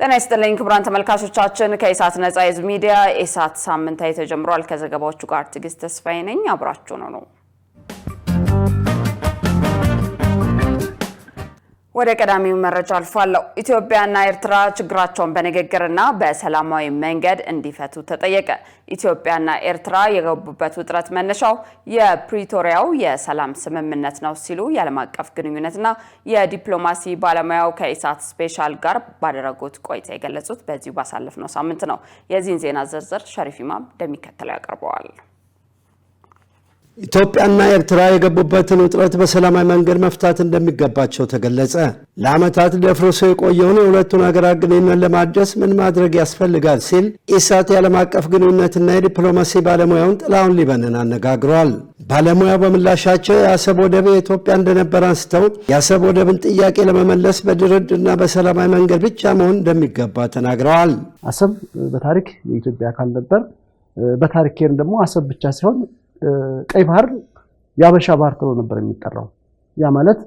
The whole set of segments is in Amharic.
ጤና ይስጥልኝ ክቡራን ተመልካቾቻችን ከኢሳት ነጻ የህዝብ ሚዲያ ኢሳት ሳምንታዊ ተጀምሯል ከዘገባዎቹ ጋር ትግስት ተስፋዬ ነኝ አብራችሁ ነው ወደ ቀዳሚው መረጃ አልፋለሁ ኢትዮጵያና ኤርትራ ችግራቸውን በንግግርና በሰላማዊ መንገድ እንዲፈቱ ተጠየቀ ኢትዮጵያና ኤርትራ የገቡበት ውጥረት መነሻው የፕሪቶሪያው የሰላም ስምምነት ነው ሲሉ የዓለም አቀፍ ግንኙነትና የዲፕሎማሲ ባለሙያው ከኢሳት ስፔሻል ጋር ባደረጉት ቆይታ የገለጹት በዚሁ ባሳለፍነው ሳምንት ነው የዚህን ዜና ዝርዝር ሸሪፍ ኢማም እንደሚከተለው ያቀርበዋል ኢትዮጵያና ኤርትራ የገቡበትን ውጥረት በሰላማዊ መንገድ መፍታት እንደሚገባቸው ተገለጸ። ለዓመታት ደፍርሶ የቆየውን የሁለቱን ሀገራት ግንኙነት ለማደስ ምን ማድረግ ያስፈልጋል ሲል ኢሳት የዓለም አቀፍ ግንኙነትና የዲፕሎማሲ ባለሙያውን ጥላሁን ሊበንን አነጋግሯል። ባለሙያው በምላሻቸው የአሰብ ወደብ የኢትዮጵያ እንደነበር አንስተው የአሰብ ወደብን ጥያቄ ለመመለስ በድርድርና በሰላማዊ መንገድ ብቻ መሆን እንደሚገባ ተናግረዋል። አሰብ በታሪክ የኢትዮጵያ አካል ነበር። በታሪክ ደግሞ አሰብ ብቻ ሳይሆን ቀይ ባህር ያበሻ ባህር ተብሎ ነበር የሚጠራው ያ ማለት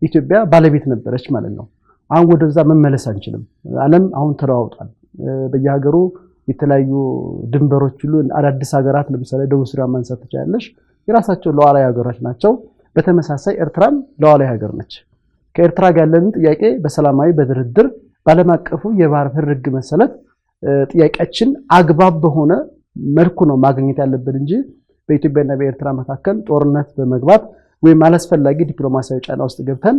ኢትዮጵያ ባለቤት ነበረች ማለት ነው አሁን ወደዛ መመለስ አንችልም ዓለም አሁን ተራውጣል በየሀገሩ የተለያዩ ድንበሮች ሁሉ አዳዲስ ሀገራት ለምሳሌ ደቡብ ሱዳን ማንሳት ትችላለሽ የራሳቸው ሉዓላዊ ሀገሮች ናቸው በተመሳሳይ ኤርትራም ሉዓላዊ ሀገር ነች ከኤርትራ ጋር ያለን ጥያቄ በሰላማዊ በድርድር ባለም አቀፉ የባህር በር ህግ መሰረት ጥያቄያችን አግባብ በሆነ መልኩ ነው ማግኘት ያለብን እንጂ በኢትዮጵያና በኤርትራ መካከል ጦርነት በመግባት ወይም አላስፈላጊ ዲፕሎማሲያዊ ጫና ውስጥ ገብተን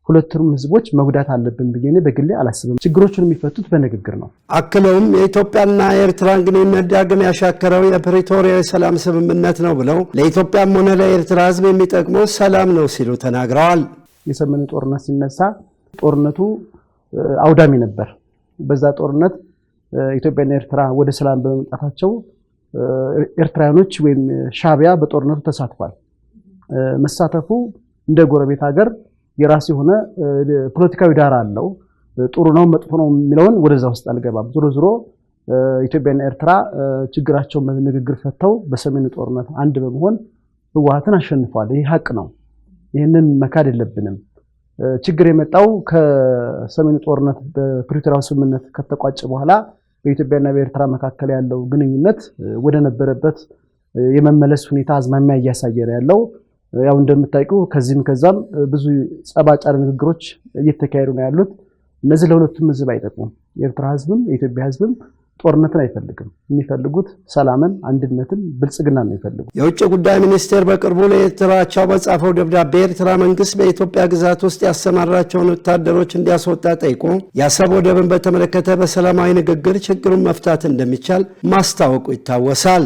ሁለቱም ህዝቦች መጉዳት አለብን ብዬ በግሌ አላስብም ችግሮቹን የሚፈቱት በንግግር ነው አክለውም የኢትዮጵያና የኤርትራን ግንኙነት ዳግም ያሻከረው የፕሪቶሪያ የሰላም ስምምነት ነው ብለው ለኢትዮጵያም ሆነ ለኤርትራ ህዝብ የሚጠቅመው ሰላም ነው ሲሉ ተናግረዋል የሰሜኑ ጦርነት ሲነሳ ጦርነቱ አውዳሚ ነበር በዛ ጦርነት ኢትዮጵያና ኤርትራ ወደ ሰላም በመምጣታቸው ኤርትራኖች ወይም ሻቢያ በጦርነቱ ተሳትፏል መሳተፉ እንደ ጎረቤት ሀገር የራስ የሆነ ፖለቲካዊ ዳራ አለው ጥሩ ነው መጥፎ ነው የሚለውን ወደዛ ውስጥ አልገባም ዞሮ ኢትዮጵያና ኤርትራ ችግራቸውን በንግግር ፈተው በሰሜኑ ጦርነት አንድ በመሆን ህወሓትን አሸንፈዋል ይሄ ሀቅ ነው ይሄንን መካድ የለብንም ችግር የመጣው ከሰሜኑ ጦርነት በፕሪቶሪያው ስምምነት ከተቋጨ በኋላ በኢትዮጵያና በኤርትራ መካከል ያለው ግንኙነት ወደ ነበረበት የመመለስ ሁኔታ አዝማሚያ እያሳየ ያለው ያው እንደምታውቁ ከዛም ብዙ ጸባጫሪ ንግግሮች እየተካሄዱ ነው ያሉት እነዚህ ለሁለቱም ህዝብ አይጠቅሙም የኤርትራ ህዝብም የኢትዮጵያ ህዝብም ጦርነትን አይፈልግም የሚፈልጉት ሰላምን አንድነትን ብልጽግናን ነው ይፈልጉ የውጭ ጉዳይ ሚኒስቴር በቅርቡ ለኤርትራቸው በጻፈው ደብዳቤ ኤርትራ መንግስት በኢትዮጵያ ግዛት ውስጥ ያሰማራቸውን ወታደሮች እንዲያስወጣ ጠይቆ የአሰብ ወደብን በተመለከተ በሰላማዊ ንግግር ችግሩን መፍታት እንደሚቻል ማስታወቁ ይታወሳል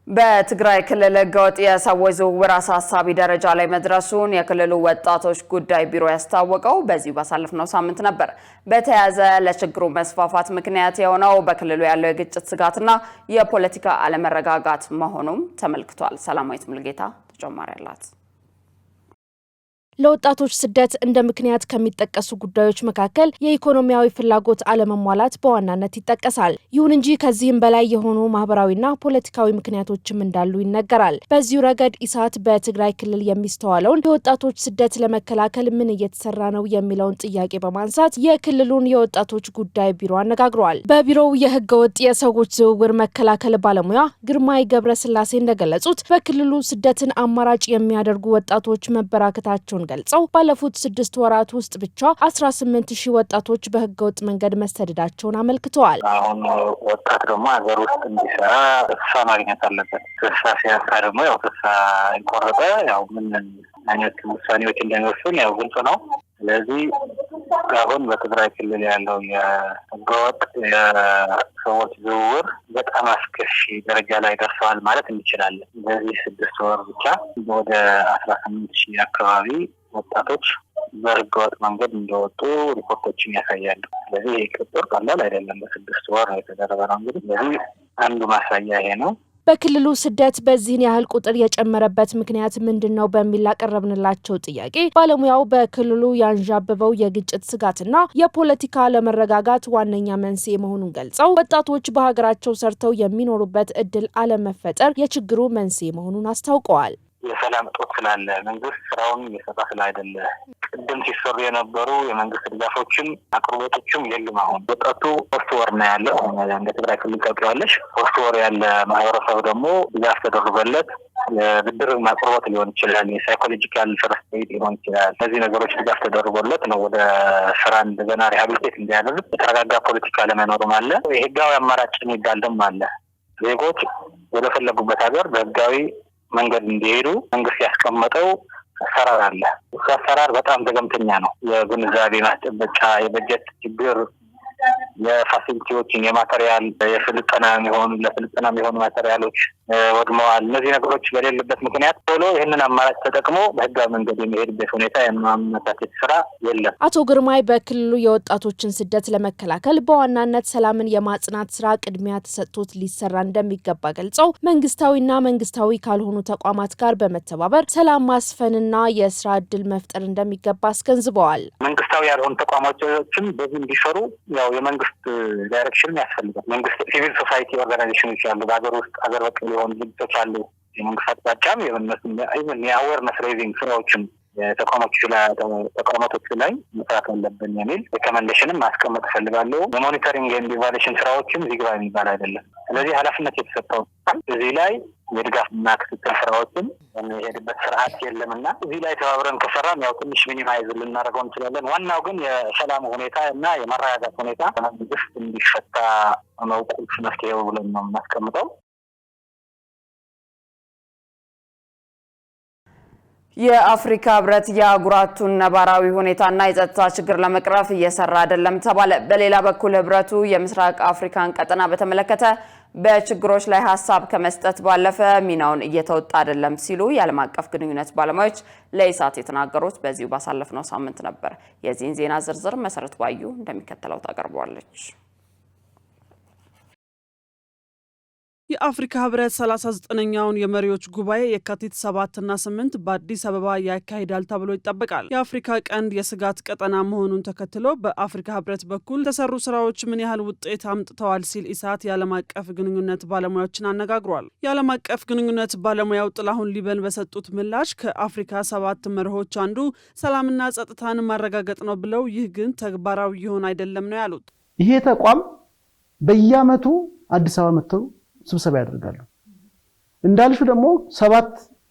በትግራይ ክልል ህገወጥ የሰዎች ዝውውር አሳሳቢ ደረጃ ላይ መድረሱን የክልሉ ወጣቶች ጉዳይ ቢሮ ያስታወቀው በዚህ ባሳለፍነው ሳምንት ነበር በተያያዘ ለችግሩ መስፋፋት ምክንያት የሆነው በክልሉ ያለው የግጭት ስጋትና የፖለቲካ አለመረጋጋት መሆኑም ተመልክቷል ሰላማዊት ሙልጌታ ተጨማሪ አላት ለወጣቶች ስደት እንደ ምክንያት ከሚጠቀሱ ጉዳዮች መካከል የኢኮኖሚያዊ ፍላጎት አለመሟላት በዋናነት ይጠቀሳል። ይሁን እንጂ ከዚህም በላይ የሆኑ ማህበራዊና ፖለቲካዊ ምክንያቶችም እንዳሉ ይነገራል። በዚሁ ረገድ ኢሳት በትግራይ ክልል የሚስተዋለውን የወጣቶች ስደት ለመከላከል ምን እየተሰራ ነው የሚለውን ጥያቄ በማንሳት የክልሉን የወጣቶች ጉዳይ ቢሮ አነጋግሯል። በቢሮው የህገወጥ የሰዎች ዝውውር መከላከል ባለሙያ ግርማይ ገብረስላሴ እንደገለጹት በክልሉ ስደትን አማራጭ የሚያደርጉ ወጣቶች መበራከታቸውን ገልጸው ባለፉት 6 ወራት ውስጥ ብቻ 18000 ወጣቶች በህገወጥ መንገድ መሰደዳቸውን አመልክተዋል። አሁን ወጣት ደግሞ ሀገር ውስጥ እንዲሰራ ተስፋ ማግኘት አለበት። ተስፋ ሲያጣ ደግሞ ያው ተስፋ ይቆረጠ ያው ምን አይነት ውሳኔዎች እንደሚወስን ያው ግልጽ ነው። ስለዚህ አሁን በትግራይ ክልል ያለው የህገወጥ የሰዎች ዝውውር በጣም አስከፊ ደረጃ ላይ ደርሰዋል ማለት እንችላለን። በዚህ 6 ወር ብቻ ወደ 18000 አካባቢ ወጣቶች በህገወጥ መንገድ እንደወጡ ሪፖርቶችን ያሳያሉ። ስለዚህ ቁጥር ቀላል አይደለም በ6 ወር የተደረገው እንግዲህ ስለዚህ አንዱ ማሳያ ይሄ ነው። በክልሉ ስደት በዚህን ያህል ቁጥር የጨመረበት ምክንያት ምንድነው በሚል አቀረብንላቸው ጥያቄ ባለሙያው በክልሉ ያንዣበበው የግጭት ስጋትና የፖለቲካ አለመረጋጋት ዋነኛ መንስኤ መሆኑን ገልጸው ወጣቶች በሀገራቸው ሰርተው የሚኖሩበት እድል አለመፈጠር የችግሩ መንስኤ መሆኑን አስታውቀዋል። የሰላም እጦት ስላለ መንግስት ስራውን እየሰራ ስላይደለ ቅድም ሲሰሩ የነበሩ የመንግስት ድጋፎችም አቅርቦቶችም የሉም። አሁን ወጣቱ 3 ወር ነው ያለው። እንደ ትግራይ ክልል ታውቂዋለሽ 3 ወር ያለ ማህበረሰብ ደግሞ ድጋፍ ተደርጎለት የብድር ማቅረቦት ሊሆን ይችላል፣ የሳይኮሎጂካል ፈርስት ኤድ ሊሆን ይችላል። እነዚህ ነገሮች ድጋፍ ተደርጎለት ነው ወደ ስራ እንደገና ሪሃቢሊቴት እንዲያደርግ። የተረጋጋ ፖለቲካ ለመኖርም አለ። የህጋዊ አማራጭ የሚባል ደግሞ አለ። ዜጎች ወደ ፈለጉበት ሀገር በህጋዊ መንገድ እንዲሄዱ መንግስት ያስቀመጠው አሰራር አለ። እሱ አሰራር በጣም ዘገምተኛ ነው። የግንዛቤ ማስጨበጫ፣ የበጀት ችግር፣ የፋሲሊቲዎችን የማቴሪያል የስልጠና የሚሆኑ ማቴሪያሎች ወድመዋል። እነዚህ ነገሮች በሌለበት ምክንያት ቶሎ ይህንን አማራጭ ተጠቅሞ በህጋዊ መንገድ የሚሄድበት ሁኔታ የማመቻቸት ስራ የለም። አቶ ግርማይ በክልሉ የወጣቶችን ስደት ለመከላከል በዋናነት ሰላምን የማጽናት ስራ ቅድሚያ ተሰጥቶት ሊሰራ እንደሚገባ ገልጸው መንግስታዊና መንግስታዊ ካልሆኑ ተቋማት ጋር በመተባበር ሰላም ማስፈንና የስራ እድል መፍጠር እንደሚገባ አስገንዝበዋል። መንግስታዊ ያልሆኑ ተቋማቶችም በዚህ እንዲሰሩ ያው የመንግስት ዳይሬክሽን ያስፈልጋል። መንግስት ሲቪል ሶሳይቲ ኦርጋናይዜሽኖች አሉ፣ በሀገር ውስጥ ሀገር በቀል የሆኑ ድርጅቶች አሉ። የመንግስት አቅጣጫም የአዌርነስ ሬይዚንግ ስራዎችም ተቋማቶች ላይ መስራት አለብን የሚል ሪኮመንዴሽንም ማስቀመጥ እፈልጋለሁ። የሞኒተሪንግ ኤንድ ኢቫሉዌሽን ስራዎችም ዚግባ የሚባል አይደለም። ስለዚህ ኃላፊነት የተሰጠው እዚህ ላይ የድጋፍና ክትትል ስራዎችን የሚሄድበት ስርዓት የለምና እዚህ ላይ ተባብረን ከሰራን ያው ትንሽ ሚኒማይዝ ልናደርገው እንችላለን። ዋናው ግን የሰላም ሁኔታ እና የመረጋጋት ሁኔታ መንግስት እንዲፈታ ነው ቁልፍ መፍትሄው ብለን ነው የምናስቀምጠው። የአፍሪካ ህብረት የአህጉራቱን ነባራዊ ሁኔታና የጸጥታ ችግር ለመቅረፍ እየሰራ አይደለም ተባለ። በሌላ በኩል ህብረቱ የምስራቅ አፍሪካን ቀጠና በተመለከተ በችግሮች ላይ ሀሳብ ከመስጠት ባለፈ ሚናውን እየተወጣ አይደለም ሲሉ የዓለም አቀፍ ግንኙነት ባለሙያዎች ለኢሳት የተናገሩት በዚሁ ባሳለፍነው ሳምንት ነበር። የዚህን ዜና ዝርዝር መሰረት ባዩ እንደሚከተለው ታቀርበዋለች። የአፍሪካ ህብረት 39ኛውን የመሪዎች ጉባኤ የካቲት 7 እና 8 በአዲስ አበባ ያካሂዳል ተብሎ ይጠበቃል። የአፍሪካ ቀንድ የስጋት ቀጠና መሆኑን ተከትሎ በአፍሪካ ህብረት በኩል ተሰሩ ስራዎች ምን ያህል ውጤት አምጥተዋል ሲል ኢሳት የዓለም አቀፍ ግንኙነት ባለሙያዎችን አነጋግሯል። የዓለም አቀፍ ግንኙነት ባለሙያው ጥላሁን ሊበን በሰጡት ምላሽ ከአፍሪካ 7 መርሆች አንዱ ሰላምና ጸጥታን ማረጋገጥ ነው ብለው ይህ ግን ተግባራዊ ይሆን አይደለም ነው ያሉት። ይሄ ተቋም በየአመቱ አዲስ አበባ መጥተው ስብሰባ ያደርጋሉ። እንዳልሹ ደግሞ 7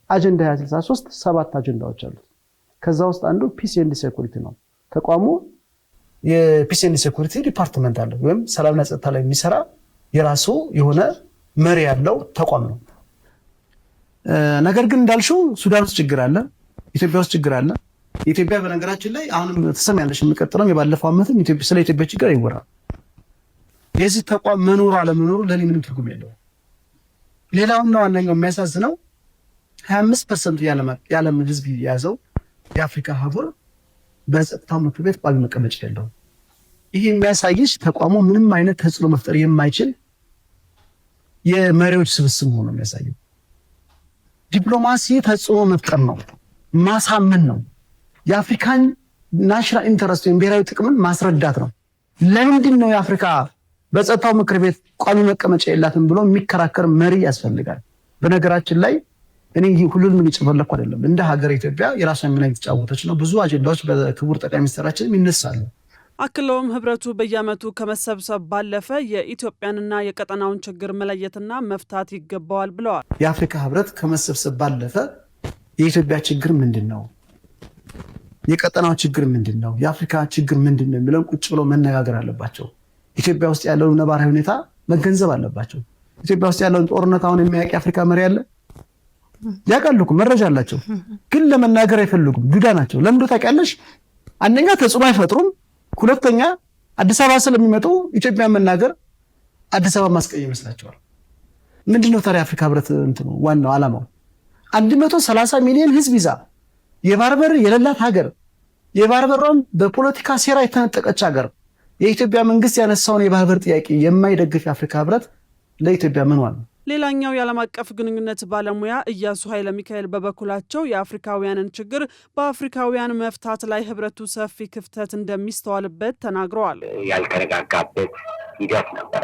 አጀንዳ 63 7 አጀንዳዎች አሉት። ከዛ ውስጥ አንዱ ፒስ ኤንድ ሴኩሪቲ ነው። ተቋሙ የፒስ ኤንድ ሴኩሪቲ ዲፓርትመንት አለው ወይም ሰላምና ጸጥታ ላይ የሚሰራ የራሱ የሆነ መሪ ያለው ተቋም ነው። ነገር ግን እንዳልሹ ሱዳን ውስጥ ችግር አለ፣ ኢትዮጵያ ውስጥ ችግር አለ። ኢትዮጵያ በነገራችን ላይ አሁንም ተሰማያለሽ የሚቀጥለው የባለፈው አመትም ስለ ኢትዮጵያ ችግር ይወራል። የዚህ ተቋም መኖር አለመኖሩ ለኔ ምንም ትርጉም የለውም። ሌላውና ዋናው የሚያሳዝነው 25% የዓለም ህዝብ የያዘው የአፍሪካ አህጉር በጸጥታው ምክር ቤት ቋሚ መቀመጫ የለውም። ይሄ የሚያሳይሽ ተቋሙ ምንም አይነት ተጽዕኖ መፍጠር የማይችል የመሪዎች ስብስብ ሆኖ የሚያሳየው። ዲፕሎማሲ ተጽዕኖ መፍጠር ነው፣ ማሳመን ነው፣ የአፍሪካን ናሽናል ኢንተረስት ወይም ብሔራዊ ጥቅምን ማስረዳት ነው። ለምንድን ነው የአፍሪካ በጸጥታው ምክር ቤት ቋሚ መቀመጫ የላትም ብሎ የሚከራከር መሪ ያስፈልጋል። በነገራችን ላይ እኔ ሁሉንም እየጨፈለኩ አይደለም። እንደ ሀገር ኢትዮጵያ የራሷን ሚና እየተጫወተች ነው። ብዙ አጀንዳዎች በክቡር ጠቅላይ ሚኒስትራችን ይነሳሉ። አክለውም ህብረቱ በየአመቱ ከመሰብሰብ ባለፈ የኢትዮጵያንና የቀጠናውን ችግር መለየትና መፍታት ይገባዋል ብለዋል። የአፍሪካ ህብረት ከመሰብሰብ ባለፈ የኢትዮጵያ ችግር ምንድነው? የቀጠናው ችግር ምንድነው? የአፍሪካ ችግር ምንድነው የሚለውን ቁጭ ብለው መነጋገር አለባቸው። ኢትዮጵያ ውስጥ ያለውን ነባራዊ ሁኔታ መገንዘብ አለባቸው። ኢትዮጵያ ውስጥ ያለውን ጦርነት አሁን የሚያውቅ የአፍሪካ መሪ አለ? ያውቃሉ እኮ መረጃ አላቸው፣ ግን ለመናገር አይፈልጉም። ዱዳ ናቸው። ለምንድን ነው ታውቂያለሽ? አንደኛ ተጽዕኖ አይፈጥሩም፣ ሁለተኛ አዲስ አበባ ስለሚመጡ ኢትዮጵያ መናገር አዲስ አበባ ማስቀየም ይመስላቸዋል። ምንድነው ታዲያ አፍሪካ ህብረት እንትኑ ዋናው ዓላማው 130 ሚሊዮን ህዝብ ይዛ የባህር በር የሌላት ሀገር፣ የባህር በሯን በፖለቲካ ሴራ የተነጠቀች ሀገር የኢትዮጵያ መንግስት ያነሳውን የባህር በር ጥያቄ የማይደግፍ የአፍሪካ ህብረት ለኢትዮጵያ ምን ዋል? ሌላኛው የዓለም አቀፍ ግንኙነት ባለሙያ ኢያሱ ኃይለ ሚካኤል በበኩላቸው የአፍሪካውያንን ችግር በአፍሪካውያን መፍታት ላይ ህብረቱ ሰፊ ክፍተት እንደሚስተዋልበት ተናግረዋል። ያልተረጋጋበት ሂደት ነበረ።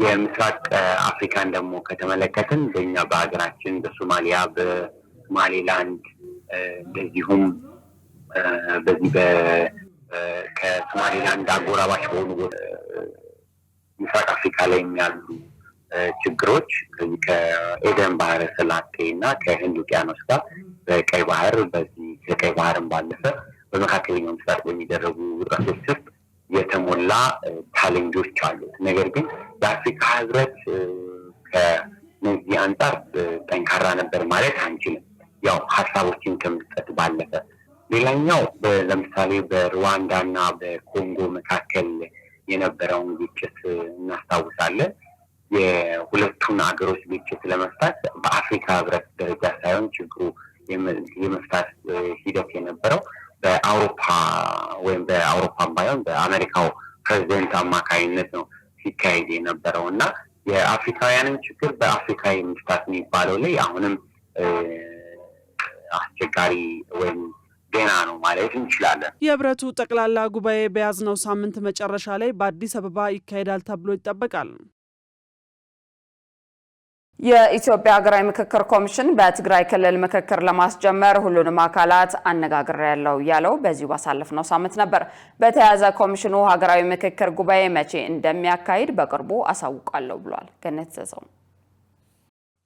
የምስራቅ አፍሪካን ደግሞ ከተመለከትን በእኛ በሀገራችን በሶማሊያ በሶማሌላንድ እንደዚሁም በዚህ ከሶማሌላንድ አጎራባች በሆኑ ምስራቅ አፍሪካ ላይ ያሉ ችግሮች ከኤደን ባህረ ሰላጤ እና ከህንድ ውቅያኖስ ጋር በቀይ ባህር በዚህ ከቀይ ባህርን ባለፈ በመካከለኛው ምስራቅ በሚደረጉ ውጥረቶች ውስጥ የተሞላ ቻሌንጆች አሉት። ነገር ግን የአፍሪካ ህብረት ከነዚህ አንጻር ጠንካራ ነበር ማለት አንችልም። ያው ሀሳቦችን ከመስጠት ባለፈ ሌላኛው ለምሳሌ በሩዋንዳ እና በኮንጎ መካከል የነበረውን ግጭት እናስታውሳለን። የሁለቱን ሀገሮች ግጭት ለመፍታት በአፍሪካ ህብረት ደረጃ ሳይሆን ችግሩ የመፍታት ሂደት የነበረው በአውሮፓ ወይም በአውሮፓም ባይሆን በአሜሪካው ፕሬዚደንት አማካይነት ነው ሲካሄድ የነበረው እና የአፍሪካውያንን ችግር በአፍሪካ የመፍታት የሚባለው ላይ አሁንም አስቸጋሪ ወይም ገና ነው ማለት እንችላለን። የህብረቱ ጠቅላላ ጉባኤ በያዝነው ሳምንት መጨረሻ ላይ በአዲስ አበባ ይካሄዳል ተብሎ ይጠበቃል። የኢትዮጵያ ሀገራዊ ምክክር ኮሚሽን በትግራይ ክልል ምክክር ለማስጀመር ሁሉንም አካላት አነጋግሬያለሁ ያለው በዚሁ ባሳለፍነው ሳምንት ነበር። በተያያዘ ኮሚሽኑ ሀገራዊ ምክክር ጉባኤ መቼ እንደሚያካሂድ በቅርቡ አሳውቃለሁ ብሏል። ገነት ዘዘው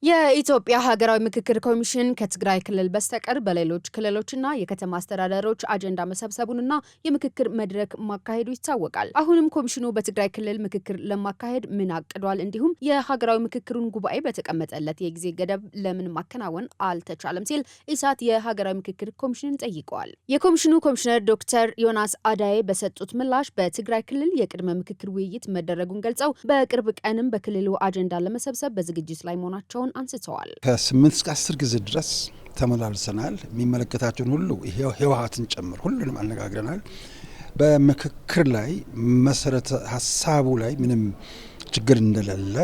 የኢትዮጵያ ሀገራዊ ምክክር ኮሚሽን ከትግራይ ክልል በስተቀር በሌሎች ክልሎችና የከተማ አስተዳደሮች አጀንዳ መሰብሰቡንና የምክክር መድረክ ማካሄዱ ይታወቃል። አሁንም ኮሚሽኑ በትግራይ ክልል ምክክር ለማካሄድ ምን አቅዷል፣ እንዲሁም የሀገራዊ ምክክሩን ጉባኤ በተቀመጠለት የጊዜ ገደብ ለምን ማከናወን አልተቻለም ሲል ኢሳት የሀገራዊ ምክክር ኮሚሽንን ጠይቀዋል። የኮሚሽኑ ኮሚሽነር ዶክተር ዮናስ አዳዬ በሰጡት ምላሽ በትግራይ ክልል የቅድመ ምክክር ውይይት መደረጉን ገልጸው በቅርብ ቀንም በክልሉ አጀንዳ ለመሰብሰብ በዝግጅት ላይ መሆናቸውን አንስተዋል። ከ8 እስከ 10 ጊዜ ድረስ ተመላልሰናል። የሚመለከታቸውን ሁሉ ህወሓትን ጨምር ሁሉንም አነጋግረናል። በምክክር ላይ መሰረተ ሀሳቡ ላይ ምንም ችግር እንደሌለ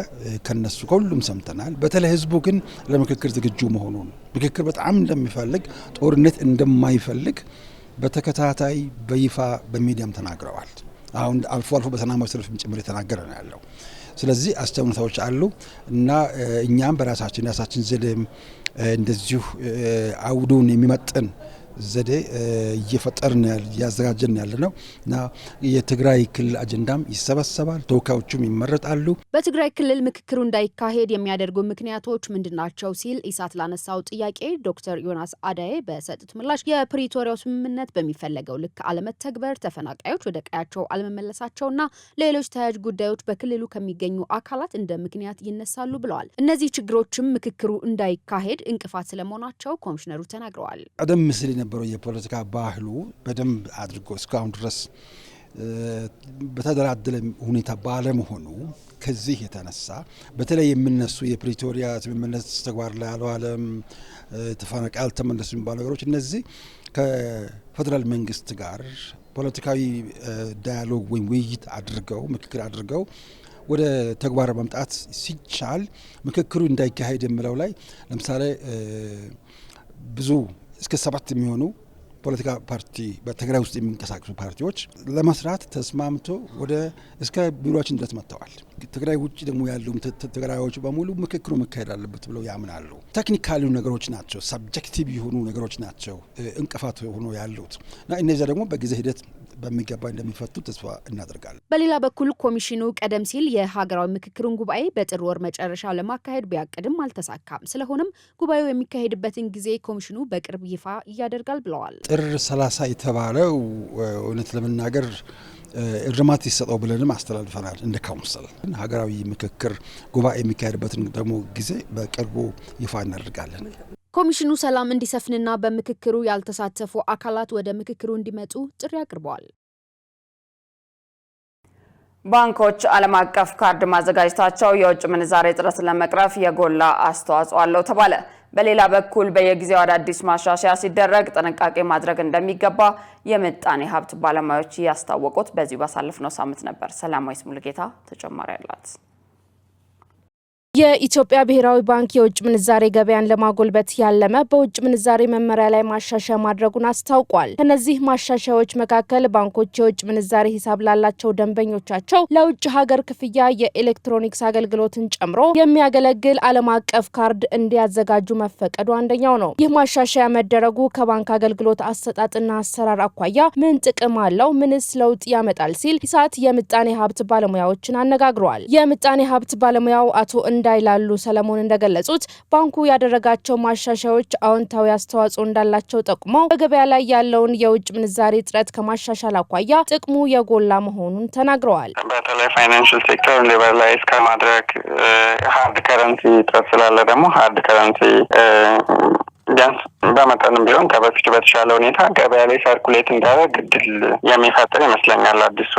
ከነሱ ከሁሉም ሰምተናል። በተለይ ህዝቡ ግን ለምክክር ዝግጁ መሆኑን ምክክር በጣም እንደሚፈልግ ጦርነት እንደማይፈልግ በተከታታይ በይፋ በሚዲያም ተናግረዋል። አሁን አልፎ አልፎ በሰላማዊ ሰልፍም ጭምር የተናገረ ነው ያለው። ስለዚህ አስተውነታዎች አሉ እና እኛም በራሳችን ያሳችን ዘዴም እንደዚሁ አውዱን የሚመጥን ዘዴ እየፈጠርን ያዘጋጀን ያለ ነው እና የትግራይ ክልል አጀንዳም ይሰበሰባል፣ ተወካዮቹም ይመረጣሉ። በትግራይ ክልል ምክክሩ እንዳይካሄድ የሚያደርጉ ምክንያቶች ምንድናቸው ሲል ኢሳት ላነሳው ጥያቄ ዶክተር ዮናስ አዳዬ በሰጡት ምላሽ የፕሪቶሪያው ስምምነት በሚፈለገው ልክ አለመተግበር፣ ተፈናቃዮች ወደ ቀያቸው አለመመለሳቸውና ሌሎች ተያያዥ ጉዳዮች በክልሉ ከሚገኙ አካላት እንደ ምክንያት ይነሳሉ ብለዋል። እነዚህ ችግሮችም ምክክሩ እንዳይካሄድ እንቅፋት ስለመሆናቸው ኮሚሽነሩ ተናግረዋል። ቀደም ሲል የነበረው የፖለቲካ ባህሉ በደንብ አድርጎ እስካሁን ድረስ በተደራደለ ሁኔታ ባለመሆኑ ከዚህ የተነሳ በተለይ የምነሱ የፕሪቶሪያ ስምምነት ተግባር ላይ አልዋለም፣ ተፈናቃይ አልተመለሱ የሚባሉ ነገሮች እነዚህ ከፌደራል መንግስት ጋር ፖለቲካዊ ዳያሎግ ወይም ውይይት አድርገው ምክክር አድርገው ወደ ተግባር መምጣት ሲቻል ምክክሩ እንዳይካሄድ የሚለው ላይ ለምሳሌ ብዙ እስከ 7 የሚሆኑ ፖለቲካ ፓርቲ በትግራይ ውስጥ የሚንቀሳቀሱ ፓርቲዎች ለመስራት ተስማምቶ ወደ እስከ ቢሮችን ድረስ መጥተዋል። ትግራይ ውጭ ደግሞ ያሉ ትግራዮች በሙሉ ምክክሩ መካሄድ አለበት ብለው ያምናሉ። ቴክኒካሊ ነገሮች ናቸው፣ ሰብጀክቲቭ የሆኑ ነገሮች ናቸው እንቅፋት ሆኖ ያሉት እና እነዚያ ደግሞ በጊዜ ሂደት በሚገባ እንደሚፈቱ ተስፋ እናደርጋለን። በሌላ በኩል ኮሚሽኑ ቀደም ሲል የሀገራዊ ምክክሩን ጉባኤ በጥር ወር መጨረሻ ለማካሄድ ቢያቅድም አልተሳካም። ስለሆነም ጉባኤው የሚካሄድበትን ጊዜ ኮሚሽኑ በቅርብ ይፋ ያደርጋል ብለዋል። ጥር 30 የተባለው እውነት ለመናገር እርማት ይሰጠው ብለንም አስተላልፈናል። እንደ ካውንስል ሀገራዊ ምክክር ጉባኤ የሚካሄድበትን ደግሞ ጊዜ በቅርቡ ይፋ እናደርጋለን። ኮሚሽኑ ሰላም እንዲሰፍንና በምክክሩ ያልተሳተፉ አካላት ወደ ምክክሩ እንዲመጡ ጥሪ አቅርበዋል። ባንኮች ዓለም አቀፍ ካርድ ማዘጋጀታቸው የውጭ ምንዛሬ እጥረት ለመቅረፍ የጎላ አስተዋጽኦ አለው ተባለ። በሌላ በኩል በየጊዜው አዳዲስ ማሻሻያ ሲደረግ ጥንቃቄ ማድረግ እንደሚገባ የምጣኔ ሀብት ባለሙያዎች ያስታወቁት በዚሁ ባሳለፍነው ሳምንት ነበር። ሰላማዊት ሙሉጌታ ተጨማሪ አላት። የኢትዮጵያ ብሔራዊ ባንክ የውጭ ምንዛሬ ገበያን ለማጎልበት ያለመ በውጭ ምንዛሬ መመሪያ ላይ ማሻሻያ ማድረጉን አስታውቋል። ከነዚህ ማሻሻያዎች መካከል ባንኮች የውጭ ምንዛሬ ሂሳብ ላላቸው ደንበኞቻቸው ለውጭ ሀገር ክፍያ የኤሌክትሮኒክስ አገልግሎትን ጨምሮ የሚያገለግል ዓለም አቀፍ ካርድ እንዲያዘጋጁ መፈቀዱ አንደኛው ነው። ይህ ማሻሻያ መደረጉ ከባንክ አገልግሎት አሰጣጥና አሰራር አኳያ ምን ጥቅም አለው? ምንስ ለውጥ ያመጣል? ሲል ኢሳት የምጣኔ ሀብት ባለሙያዎችን አነጋግሯል። የምጣኔ ሀብት ባለሙያው አቶ እንዳይላሉ ሰለሞን እንደገለጹት ባንኩ ያደረጋቸው ማሻሻያዎች አዎንታዊ አስተዋጽኦ እንዳላቸው ጠቁመው በገበያ ላይ ያለውን የውጭ ምንዛሬ እጥረት ከማሻሻል አኳያ ጥቅሙ የጎላ መሆኑን ተናግረዋል። በተለይ ፋይናንሻል ሴክተር ሊበራላይዝ ከማድረግ ሃርድ ከረንሲ እጥረት ስላለ ደግሞ ሃርድ ከረንሲ ቢያንስ በመጠንም ቢሆን ከበፊቱ በተሻለ ሁኔታ ገበያ ላይ ሰርኩሌት እንዲያደርግ እድል የሚፈጥር ይመስለኛል አዲሱ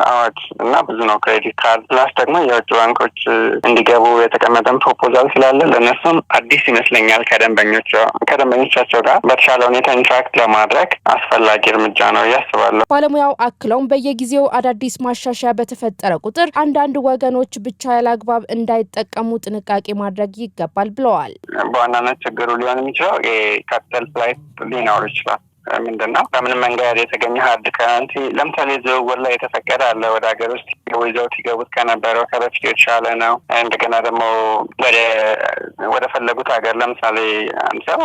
አዋጅ እና ብዙ ነው። ክሬዲት ካርድ ፕላስ ደግሞ የውጭ ባንኮች እንዲገቡ የተቀመጠን ፕሮፖዛል ስላለ ለእነሱም አዲስ ይመስለኛል። ከደንበኞቻቸው ጋር በተሻለ ሁኔታ ኢንትራክት ለማድረግ አስፈላጊ እርምጃ ነው እያስባለሁ። ባለሙያው አክለውም በየጊዜው አዳዲስ ማሻሻያ በተፈጠረ ቁጥር አንዳንድ ወገኖች ብቻ ያላግባብ እንዳይጠቀሙ ጥንቃቄ ማድረግ ይገባል ብለዋል። በዋናነት ችግሩ ሊሆን የሚችለው የካፒታል ፍላይት ሊኖር ይችላል። ምንድነው በምንም መንገድ የተገኘ ሃርድ ከረንሲ ለምሳሌ ዝውውር ላይ የተፈቀደ አለ። ወደ ሀገር ውስጥ ይዘውት ይገቡት ከነበረው ከበፊቱ የተሻለ ነው። እንደገና ደግሞ ወደ ፈለጉት ሀገር ለምሳሌ አንድ ሰው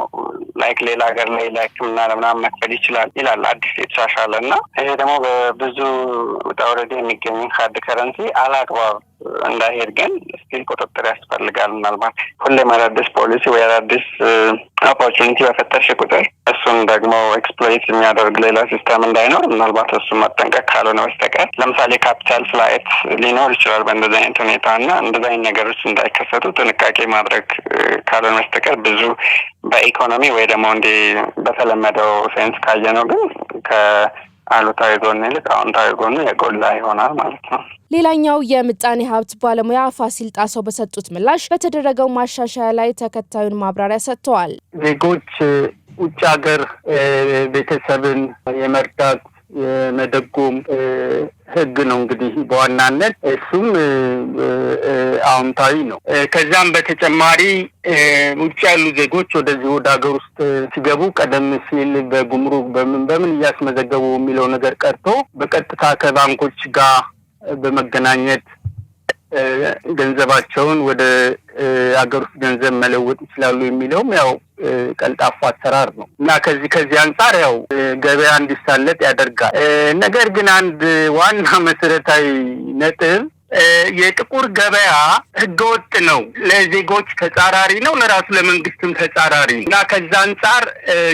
ሌላ ሀገር ላይ ለሕክምና ለምናምን መክፈል ይችላል ይላል አዲስ የተሻሻለ እና ይሄ ደግሞ በብዙ ውጣ ውረድ የሚገኝ ሃርድ ከረንሲ አላግባብ እንዳይሄድ ግን ስቲል ቁጥጥር ያስፈልጋል። ምናልባት ሁሌም አዳዲስ ፖሊሲ ወይ አዳዲስ ኦፖርቹኒቲ በፈጠርሽ ቁጥር እሱን ደግሞ ኤክስፕሎይት የሚያደርግ ሌላ ሲስተም እንዳይኖር ምናልባት እሱን መጠንቀቅ ካልሆነ በስተቀር ለምሳሌ ካፒታል ፍላይት ሊኖር ይችላል በእንደዚህ አይነት ሁኔታ እና እንደዚህ አይነት ነገሮች እንዳይከሰቱ ጥንቃቄ ማድረግ ካልሆነ በስተቀር ብዙ በኢኮኖሚ ወይ ደግሞ እንዲህ በተለመደው ሴንስ ካየ ነው ግን አሉታዊ ጎን ይልቅ አዎንታዊ ጎኑ የጎላ ይሆናል ማለት ነው። ሌላኛው የምጣኔ ሀብት ባለሙያ ፋሲል ጣሰው በሰጡት ምላሽ በተደረገው ማሻሻያ ላይ ተከታዩን ማብራሪያ ሰጥተዋል። ዜጎች ውጭ ሀገር ቤተሰብን የመርዳት የመደጎም ህግ ነው እንግዲህ በዋናነት እሱም አዎንታዊ ነው። ከዛም በተጨማሪ ውጭ ያሉ ዜጎች ወደዚህ ወደ ሀገር ውስጥ ሲገቡ ቀደም ሲል በጉምሩክ በምን እያስመዘገቡ የሚለው ነገር ቀርቶ በቀጥታ ከባንኮች ጋር በመገናኘት ገንዘባቸውን ወደ ሀገር ውስጥ ገንዘብ መለወጥ ይችላሉ የሚለውም ያው ቀልጣፋ አሰራር ነው እና ከዚህ አንጻር ያው ገበያ እንዲሳለጥ ያደርጋል። ነገር ግን አንድ ዋና መሰረታዊ ነጥብ የጥቁር ገበያ ህገወጥ ነው፣ ለዜጎች ተጻራሪ ነው፣ ለራሱ ለመንግስትም ተጻራሪ እና ከዛ አንጻር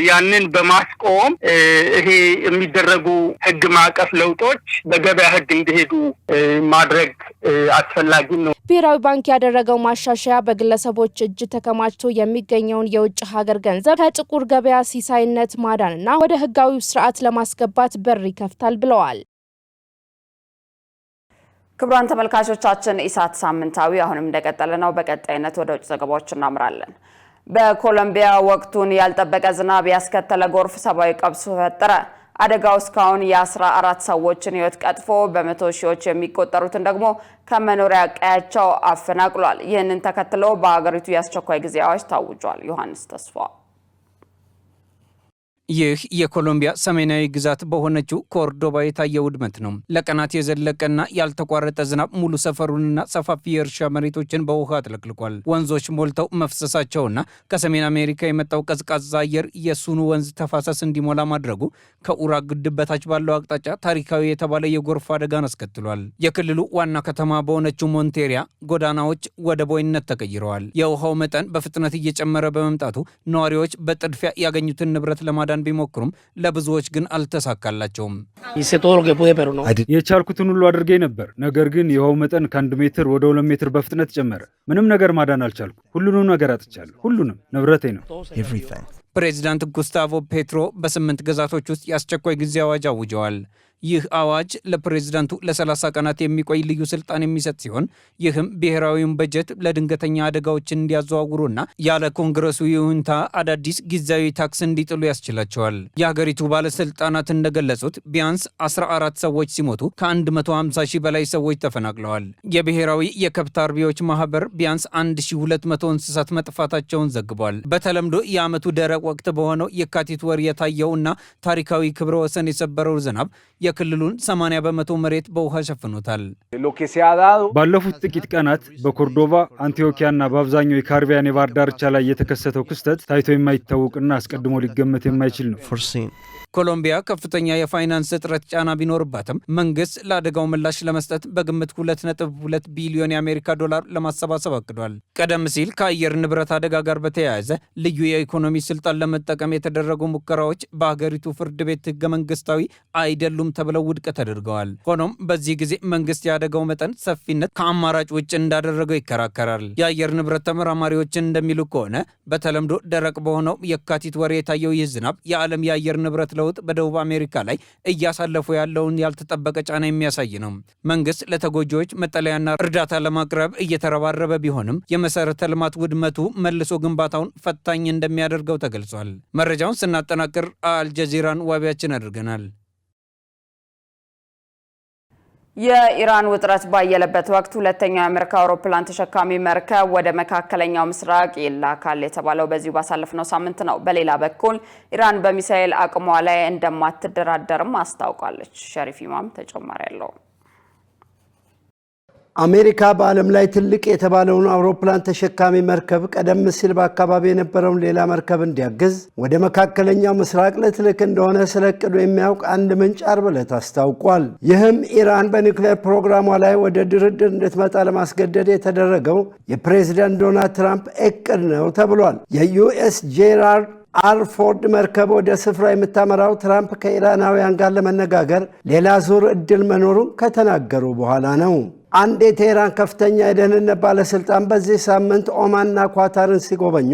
ያንን በማስቆም ይሄ የሚደረጉ ህግ ማዕቀፍ ለውጦች በገበያ ህግ እንዲሄዱ ማድረግ አስፈላጊ ነው። ብሔራዊ ባንክ ያደረገው ማሻሻያ በግለሰቦች እጅ ተከማችቶ የሚገኘውን የውጭ ሀገር ገንዘብ ከጥቁር ገበያ ሲሳይነት ማዳንና ወደ ህጋዊው ስርዓት ለማስገባት በር ይከፍታል ብለዋል። ክቡራን ተመልካቾቻችን ኢሳት ሳምንታዊ አሁንም እንደቀጠለ ነው። በቀጣይነት ወደ ውጭ ዘገባዎች እናምራለን። በኮሎምቢያ ወቅቱን ያልጠበቀ ዝናብ ያስከተለ ጎርፍ ሰብአዊ ቀውስ ፈጠረ። አደጋው እስካሁን የ14 ሰዎችን ህይወት ቀጥፎ በመቶ ሺዎች የሚቆጠሩትን ደግሞ ከመኖሪያ ቀያቸው አፈናቅሏል። ይህንን ተከትሎ በሀገሪቱ የአስቸኳይ ጊዜ አዋጅ ታውጇል። ዮሐንስ ተስፋ ይህ የኮሎምቢያ ሰሜናዊ ግዛት በሆነችው ኮርዶባ የታየ ውድመት ነው። ለቀናት የዘለቀና ያልተቋረጠ ዝናብ ሙሉ ሰፈሩንና ሰፋፊ የእርሻ መሬቶችን በውሃ አጥለቅልቋል። ወንዞች ሞልተው መፍሰሳቸውና ከሰሜን አሜሪካ የመጣው ቀዝቃዛ አየር የሱኑ ወንዝ ተፋሰስ እንዲሞላ ማድረጉ ከኡራ ግድብ በታች ባለው አቅጣጫ ታሪካዊ የተባለ የጎርፍ አደጋን አስከትሏል። የክልሉ ዋና ከተማ በሆነችው ሞንቴሪያ ጎዳናዎች ወደ ቦይነት ተቀይረዋል። የውሃው መጠን በፍጥነት እየጨመረ በመምጣቱ ነዋሪዎች በጥድፊያ ያገኙትን ንብረት ለማዳን ቢሞክሩም ለብዙዎች ግን አልተሳካላቸውም። የቻልኩትን ሁሉ አድርጌ ነበር። ነገር ግን የውሃው መጠን ከ1 ሜትር ወደ 2 ሜትር በፍጥነት ጨመረ። ምንም ነገር ማዳን አልቻልኩ። ሁሉንም ነገር አጥቻለሁ። ሁሉንም ንብረቴ ነው። ፕሬዚዳንት ጉስታቮ ፔትሮ በ8 ግዛቶች ውስጥ የአስቸኳይ ጊዜ አዋጅ አውጀዋል። ይህ አዋጅ ለፕሬዝዳንቱ ለ30 ቀናት የሚቆይ ልዩ ስልጣን የሚሰጥ ሲሆን ይህም ብሔራዊውን በጀት ለድንገተኛ አደጋዎች እንዲያዘዋውሩና ያለ ኮንግረሱ ይሁንታ አዳዲስ ጊዜያዊ ታክስ እንዲጥሉ ያስችላቸዋል። የሀገሪቱ ባለስልጣናት እንደገለጹት ቢያንስ 14 ሰዎች ሲሞቱ ከ150 ሺህ በላይ ሰዎች ተፈናቅለዋል። የብሔራዊ የከብት አርቢዎች ማህበር ቢያንስ 1200 እንስሳት መጥፋታቸውን ዘግቧል። በተለምዶ የዓመቱ ደረቅ ወቅት በሆነው የካቲት ወር የታየውና ታሪካዊ ክብረ ወሰን የሰበረው ዝናብ የክልሉን 80 በመቶ መሬት በውሃ ሸፍኖታል። ባለፉት ጥቂት ቀናት በኮርዶባ አንቲዮኪያና በአብዛኛው የካሪቢያን የባህር ዳርቻ ላይ የተከሰተው ክስተት ታይቶ የማይታወቅና አስቀድሞ ሊገመት የማይችል ነው። ኮሎምቢያ ከፍተኛ የፋይናንስ እጥረት ጫና ቢኖርባትም መንግስት ለአደጋው ምላሽ ለመስጠት በግምት 2.2 ቢሊዮን የአሜሪካ ዶላር ለማሰባሰብ አቅዷል። ቀደም ሲል ከአየር ንብረት አደጋ ጋር በተያያዘ ልዩ የኢኮኖሚ ስልጣን ለመጠቀም የተደረጉ ሙከራዎች በሀገሪቱ ፍርድ ቤት ህገ መንግስታዊ አይደሉም ተብለው ውድቅ ተደርገዋል። ሆኖም በዚህ ጊዜ መንግስት የአደጋው መጠን ሰፊነት ከአማራጭ ውጭ እንዳደረገው ይከራከራል። የአየር ንብረት ተመራማሪዎችን እንደሚሉ ከሆነ በተለምዶ ደረቅ በሆነው የካቲት ወር የታየው ይህ ዝናብ የዓለም የአየር ንብረት ለውጥ በደቡብ አሜሪካ ላይ እያሳለፉ ያለውን ያልተጠበቀ ጫና የሚያሳይ ነው። መንግስት ለተጎጂዎች መጠለያና እርዳታ ለማቅረብ እየተረባረበ ቢሆንም የመሰረተ ልማት ውድመቱ መልሶ ግንባታውን ፈታኝ እንደሚያደርገው ተገልጿል። መረጃውን ስናጠናቅር አልጀዚራን ዋቢያችን አድርገናል። የኢራን ውጥረት ባየለበት ወቅት ሁለተኛው የአሜሪካ አውሮፕላን ተሸካሚ መርከብ ወደ መካከለኛው ምስራቅ ይላካል የተባለው በዚሁ ባሳለፍነው ሳምንት ነው። በሌላ በኩል ኢራን በሚሳኤል አቅሟ ላይ እንደማትደራደርም አስታውቃለች። ሸሪፍ ኢማም ተጨማሪ ያለው አሜሪካ በዓለም ላይ ትልቅ የተባለውን አውሮፕላን ተሸካሚ መርከብ ቀደም ሲል በአካባቢ የነበረውን ሌላ መርከብ እንዲያግዝ ወደ መካከለኛው ምስራቅ ልትልክ እንደሆነ ስለቅዶ የሚያውቅ አንድ ምንጭ ዓርብ ዕለት አስታውቋል። ይህም ኢራን በኒውክሌር ፕሮግራሟ ላይ ወደ ድርድር እንድትመጣ ለማስገደድ የተደረገው የፕሬዝዳንት ዶናልድ ትራምፕ እቅድ ነው ተብሏል። የዩኤስ ጄራልድ አር ፎርድ መርከብ ወደ ስፍራ የምታመራው ትራምፕ ከኢራናውያን ጋር ለመነጋገር ሌላ ዙር እድል መኖሩን ከተናገሩ በኋላ ነው። አንድ የቴህራን ከፍተኛ የደህንነት ባለስልጣን በዚህ ሳምንት ኦማንና ኳታርን ሲጎበኙ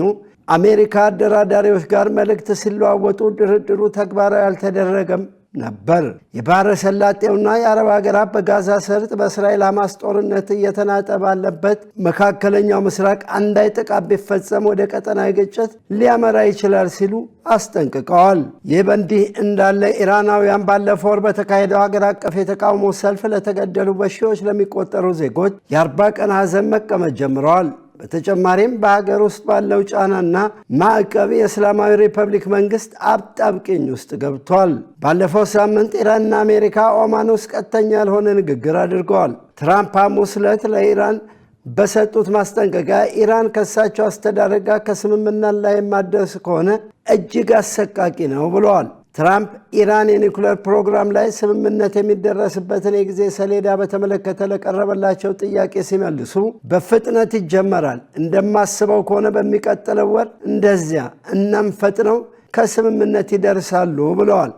አሜሪካ አደራዳሪዎች ጋር መልእክት ሲለዋወጡ ድርድሩ ተግባራዊ አልተደረገም ነበር። የባህረ ሰላጤውና የአረብ ሀገራት በጋዛ ሰርጥ በእስራኤል ሐማስ ጦርነት እየተናጠ ባለበት መካከለኛው ምስራቅ አንዳይ ጥቃት ቢፈጸም ወደ ቀጠናዊ ግጭት ሊያመራ ይችላል ሲሉ አስጠንቅቀዋል። ይህ በእንዲህ እንዳለ ኢራናውያን ባለፈው ወር በተካሄደው ሀገር አቀፍ የተቃውሞ ሰልፍ ለተገደሉ በሺዎች ለሚቆጠሩ ዜጎች የ40 ቀን ሐዘን መቀመጥ ጀምረዋል። በተጨማሪም በሀገር ውስጥ ባለው ጫናና ማዕቀብ የእስላማዊ ሪፐብሊክ መንግስት አጣብቂኝ ውስጥ ገብቷል። ባለፈው ሳምንት ኢራንና አሜሪካ ኦማን ውስጥ ቀጥተኛ ያልሆነ ንግግር አድርገዋል። ትራምፕ ሐሙስ ዕለት ለኢራን በሰጡት ማስጠንቀቂያ ኢራን ከእሳቸው አስተዳደር ጋር ከስምምነት ላይ የማትደርስ ከሆነ እጅግ አሰቃቂ ነው ብለዋል። ትራምፕ ኢራን የኒውክሌር ፕሮግራም ላይ ስምምነት የሚደረስበትን የጊዜ ሰሌዳ በተመለከተ ለቀረበላቸው ጥያቄ ሲመልሱ በፍጥነት ይጀመራል፣ እንደማስበው ከሆነ በሚቀጥለው ወር እንደዚያ፣ እናም ፈጥነው ከስምምነት ይደርሳሉ ብለዋል።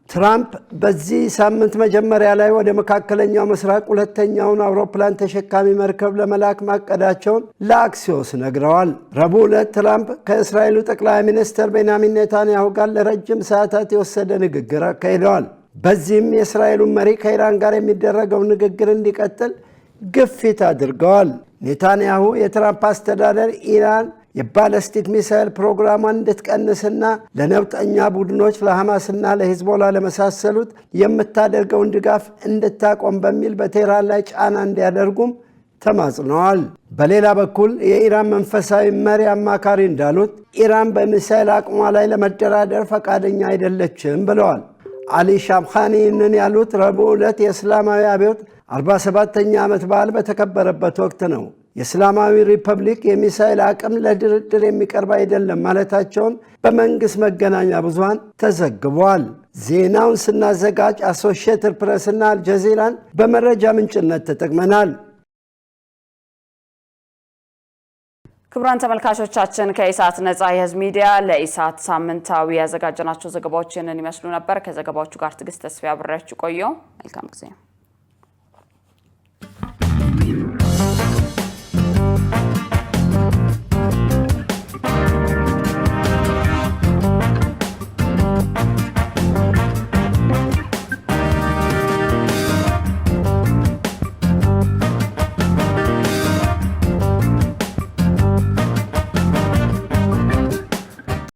ትራምፕ በዚህ ሳምንት መጀመሪያ ላይ ወደ መካከለኛው ምስራቅ ሁለተኛውን አውሮፕላን ተሸካሚ መርከብ ለመላክ ማቀዳቸውን ለአክሲዮስ ነግረዋል። ረቡዕ ዕለት ትራምፕ ከእስራኤሉ ጠቅላይ ሚኒስትር ቤንያሚን ኔታንያሁ ጋር ለረጅም ሰዓታት የወሰደ ንግግር አካሂደዋል። በዚህም የእስራኤሉን መሪ ከኢራን ጋር የሚደረገው ንግግር እንዲቀጥል ግፊት አድርገዋል። ኔታንያሁ የትራምፕ አስተዳደር ኢራን የባለስቲክ ሚሳኤል ፕሮግራሟን እንድትቀንስና ለነውጠኛ ቡድኖች ለሐማስና ለሂዝቦላ ለመሳሰሉት የምታደርገውን ድጋፍ እንድታቆም በሚል በቴህራን ላይ ጫና እንዲያደርጉም ተማጽነዋል። በሌላ በኩል የኢራን መንፈሳዊ መሪ አማካሪ እንዳሉት ኢራን በሚሳኤል አቅሟ ላይ ለመደራደር ፈቃደኛ አይደለችም ብለዋል። አሊ ሻምኻኒ ይህንን ያሉት ረቡዕ ዕለት የእስላማዊ አብዮት 47ኛ ዓመት በዓል በተከበረበት ወቅት ነው። የእስላማዊ ሪፐብሊክ የሚሳኤል አቅም ለድርድር የሚቀርብ አይደለም ማለታቸውን በመንግሥት መገናኛ ብዙሃን ተዘግቧል። ዜናውን ስናዘጋጅ አሶሺየትድ ፕሬስና አልጀዚራን በመረጃ ምንጭነት ተጠቅመናል። ክቡራን ተመልካቾቻችን ከኢሳት ነጻ የህዝብ ሚዲያ ለኢሳት ሳምንታዊ ያዘጋጀናቸው ዘገባዎችን ይመስሉ ነበር። ከዘገባዎቹ ጋር ትዕግስት ተስፋ አብሬያችሁ ቆየሁ። መልካም ጊዜ።